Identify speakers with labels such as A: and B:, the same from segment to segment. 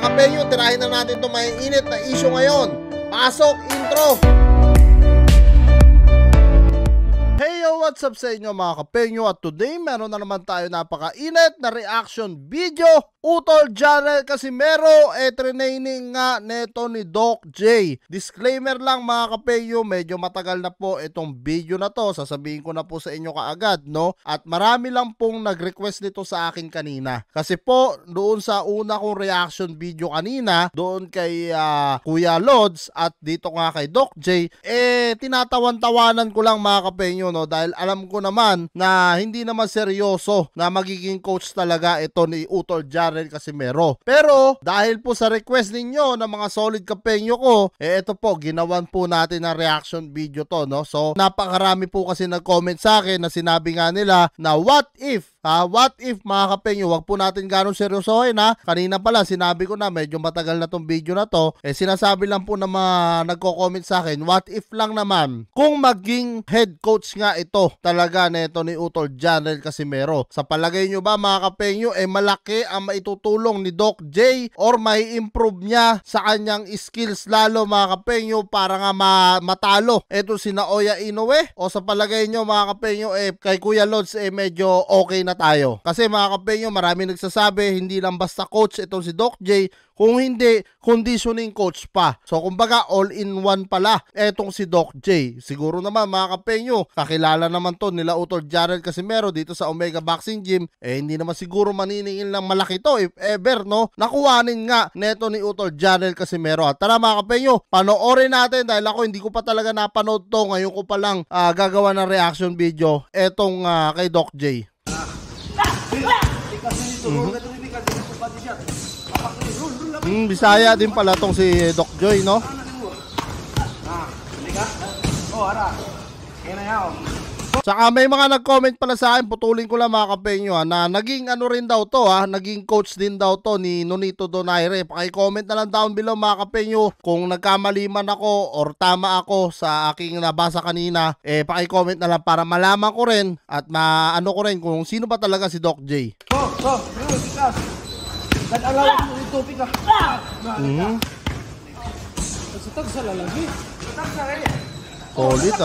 A: kapenyo, tirahin na natin itong may init na issue ngayon. Pasok, intro! Hey yo, what's up sa inyo mga kapenyo? At today meron na naman tayo napaka-init na reaction video. Utol Janel Casimero, training nga neto ni Doc J. Disclaimer lang mga kapenyo, medyo matagal na po itong video na to. Sasabihin ko na po sa inyo kaagad, no? At marami lang pong nag-request nito sa akin kanina. Kasi po, doon sa una kong reaction video kanina, doon kay Kuya Lods at dito nga kay Doc J, tinatawan-tawanan ko lang mga kapenyo, no? Dahil alam ko naman na hindi naman seryoso na magiging coach talaga ito ni Utol Janel Casimero. Pero dahil po sa request ninyo ng mga solid kapenyo ko, ito po, ginawan po natin ng reaction video to, no? So napakarami po kasi nag-comment sa akin na sinabi nga nila na what if mga kapenyo, wag po natin ganong seryosohin ha. Kanina pala sinabi ko na medyo matagal na tong video na to, sinasabi lang po na mga nagko-comment sa akin, what if lang naman kung maging head coach nga ito talaga neto ni Utol Janel Casimero. Sa palagay nyo ba mga kapenyo, malaki ang maitutulong ni Doc J or may improve niya sa kanyang skills lalo mga kapenyo para nga matalo eto si Naoya Inoue? O sa palagay nyo mga kapenyo, kay Kuya Lods medyo okay na tayo? Kasi mga kapenyo, marami nagsasabi hindi lang basta coach itong si Doc J, kung hindi conditioning coach pa. So kumbaga all in one pala etong si Doc J. Siguro naman mga kapenyo, kakilala naman to nila Utol Janel Casimero dito sa Omega Boxing Gym, hindi naman siguro maniningil ng malaki to if ever, no? Nakuhanin nga neto ni Utol Janel Casimero. At tara mga kapenyo, panoorin natin dahil ako hindi ko pa talaga napanood to, ngayon ko pa lang gagawa ng reaction video etong kay Doc J. Bisaya din pala tong si Doc Joy, no? Saka may mga nag-comment pala sa akin, putulin ko lang mga kapenyo na naging ano rin daw to naging coach din daw to ni Nonito Donaire. Paki-comment na lang down below mga kapenyo kung nagkamali man ako or tama ako sa aking nabasa kanina. Paki-comment na lang para malaman ko rin at maano ko rin kung sino ba talaga si Doc J. Solid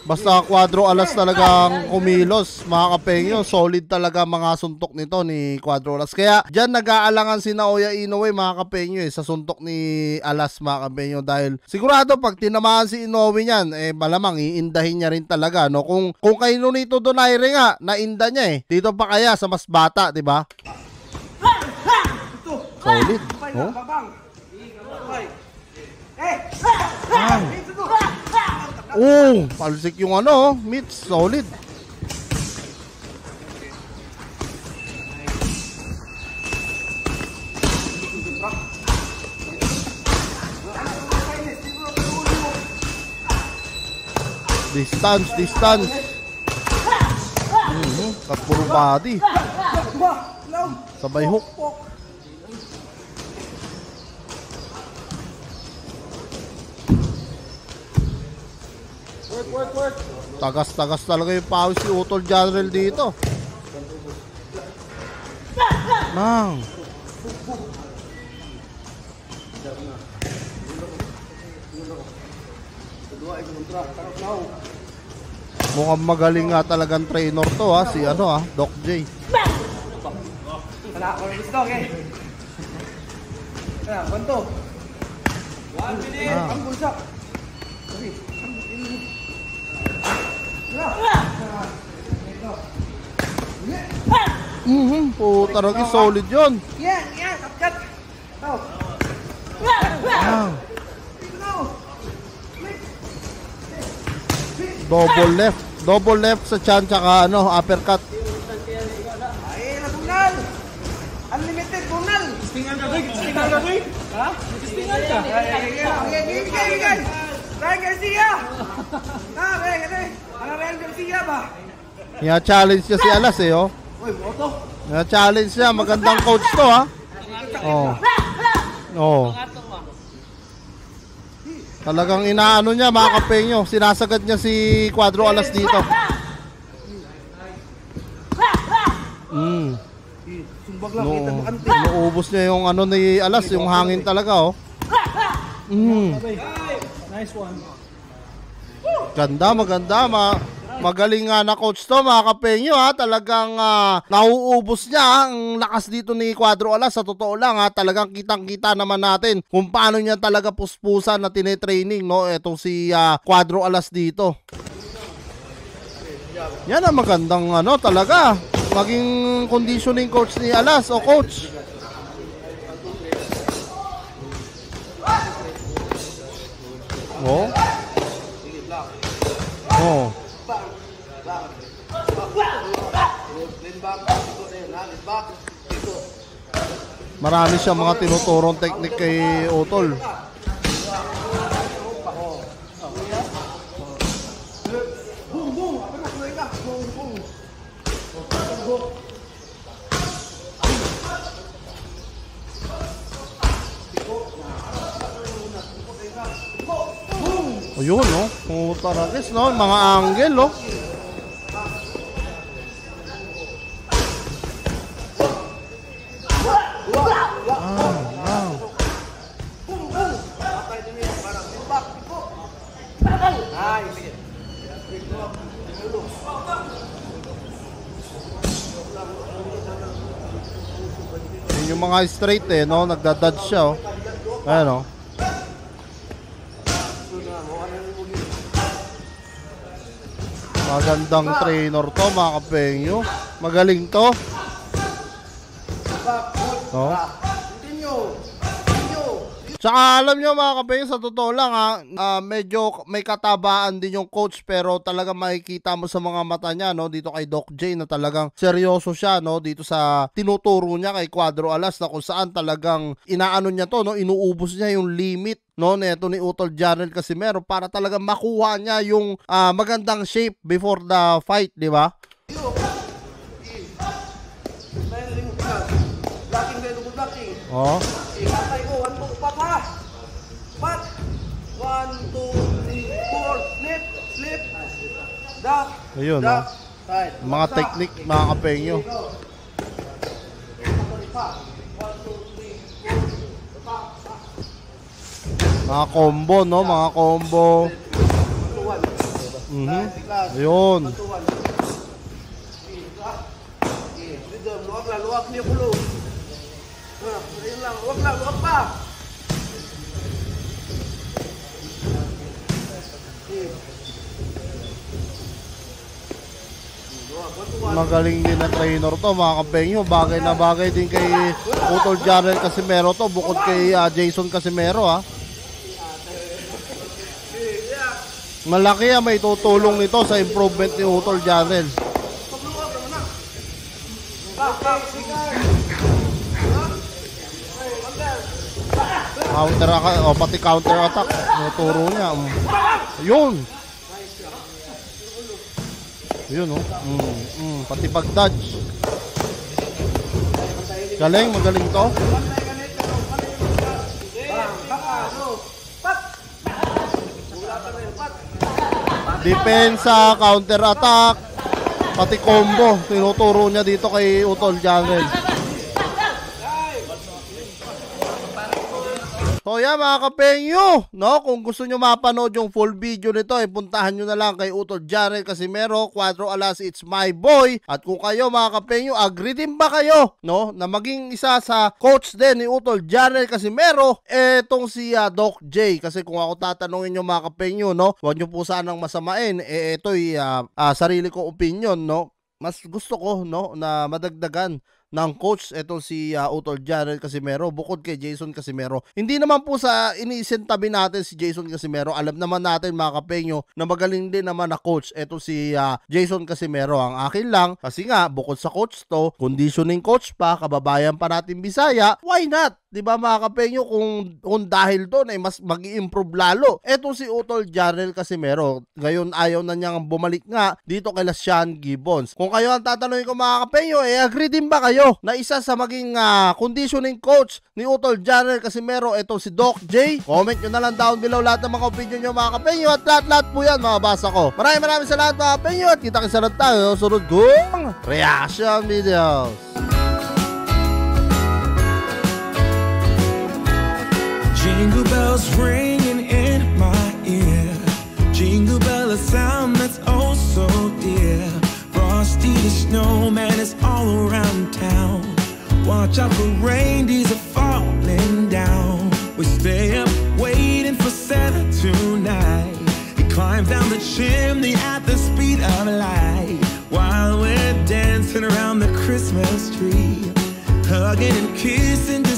A: Basta Quadro Alas talagang kumilos mga kapenyo. Solid talaga mga suntok nito ni Quadro Alas. Kaya dyan nag-aalangan si Naoya Inoue mga kapenyo sa suntok ni Alas mga kapenyo. Dahil sigurado pag tinamaan si Inoue niyan, malamang iindahin niya rin talaga, no? Kung kay Nonito Donaire nga, nainda niya dito pa kaya sa mas bata, diba? Solid, oh? Palsik yung meat, solid. Distance. Kat puro body. Sabay hook. Tagas talaga yung pawis si Utol Janel dito. Mukhang magaling nga talagang trainer to si Doc J. Puta rin, solid yun. Double left sa chan tsaka uppercut.
B: Unlimited bunal. Stingan ka. Ha? Stingan ka. Ryan Garcia. Ryan Garcia ba?
A: Challenge niya si Alas
B: Uy, moto.
A: Challenge niya, magandang coach to Talagang inaano niya mga kapenyo, sinasagad niya si Quadro Alas dito.
B: Sumbag lang, kita mo ante.
A: Inuubos niya yung ano ni Alas, yung hangin talaga, oh.
B: Nice one.
A: Ganda, maganda. Magaling nga na coach to, mga kapenyo, ha. Talagang nauubos niya ang lakas dito ni Cuadro Alas. Sa totoo lang, ha, talagang kitang-kita naman natin kung paano niya talaga puspusan na tinetraining, no, etong si Cuadro Alas dito. Yan ang magandang ano talaga, maging conditioning coach ni Alas, o coach. Oh. Oh. Marami siyang mga tinuturong teknik kay Utol. Ayun, no? Puta na guys, no? Mga angle, no? Yun yung mga straight eh, no? Nagdadodge siya, oh. Ayan, oh. Magandang trainer to, mga kapengyo. Magaling to. Oh. Tsaka alam nyo, mga kapengyo, sa totoo lang, medyo may katabaan din yung coach, pero talaga makikita mo sa mga mata niya, no, dito kay Doc J, na talagang seryoso siya, no, dito sa tinuturo niya kay Cuadro Alas, na kung saan talagang inaano niya to, no, inuubos niya yung limit, no, neto ni Utol Janel Casimero para talaga makuha niya yung magandang shape before the fight, di ba? Oh.
B: Ikatay ko, 1, 2, pat ha! Pat! 1, 2, 3, 4, slip, slip, duck,
A: ayun,
B: duck,
A: no?
B: side.
A: Mga technique, mga kapengyo. Mga combo, no? Mga combo. Ayun.
B: Luwag niyo kulo. Ayun lang, luwag pa.
A: Magaling din na trainer to, mga kapengyo. Bagay na bagay din kay Utol Janel Casimero to, bukod kay Jason Casimero, ha. Malaki may tutulong nito sa improvement ni Utol Janel. Counter o pati counter attack tinuturo niya. Ayun. Yun, oh. Pati pag-dodge. Galing, magaling to. Depensa, counter attack, pati combo tinuturo niya dito kay Utol Janel. So yan, mga kapengyo, no? Kung gusto nyo mapanood yung full video nito, puntahan nyo na lang kay Utol Janel Casimero, Cuadro Alas, it's my boy. At kung kayo, mga kapengyo, agree din ba kayo, no, na maging isa sa coach din ni Utol Janel Casimero, etong si Doc J? Kasi kung ako tatanungin nyo, mga kapengyo, no, huwag nyo po sanang masamain, ito'y sarili kong opinion, no? Mas gusto ko, no, na madagdagan ng coach etong si Utol Janel Casimero bukod kay Jason Casimero. Hindi naman po sa iniisintabi natin si Jason Casimero. Alam naman natin, mga kapengyo, na magaling din naman na coach etong si Jason Casimero. Ang akin lang, kasi nga bukod sa coach to, conditioning coach pa, kababayan pa natin Bisaya, why not? Diba, mga kapengyo, kung dahil doon ay mas mag-i-improve lalo etong si Utol Janel Casimero. Ngayon ayaw na niyang bumalik nga dito kay Sean Gibbons. Kung kayo ang tatanungin ko, mga kapengyo, agree din ba kayo kayo na isa sa maging conditioning coach ni Utol General Casimero, ito si Doc J. Comment nyo na lang down below lahat ng mga opinion nyo mga kapenyo at lahat po yan mababasa ko. Maraming salamat mga kapenyo at kita-kita na tayo sa sunod kong reaction videos.
C: Jingle bells ringing in my ear. Jingle bell, a sound that's oh so dear. Frosty the snowman is all around town. Watch out for reindeers are falling down. We stay up waiting for Santa tonight. He climbs down the chimney at the speed of light, while we're dancing around the Christmas tree, hugging and kissing.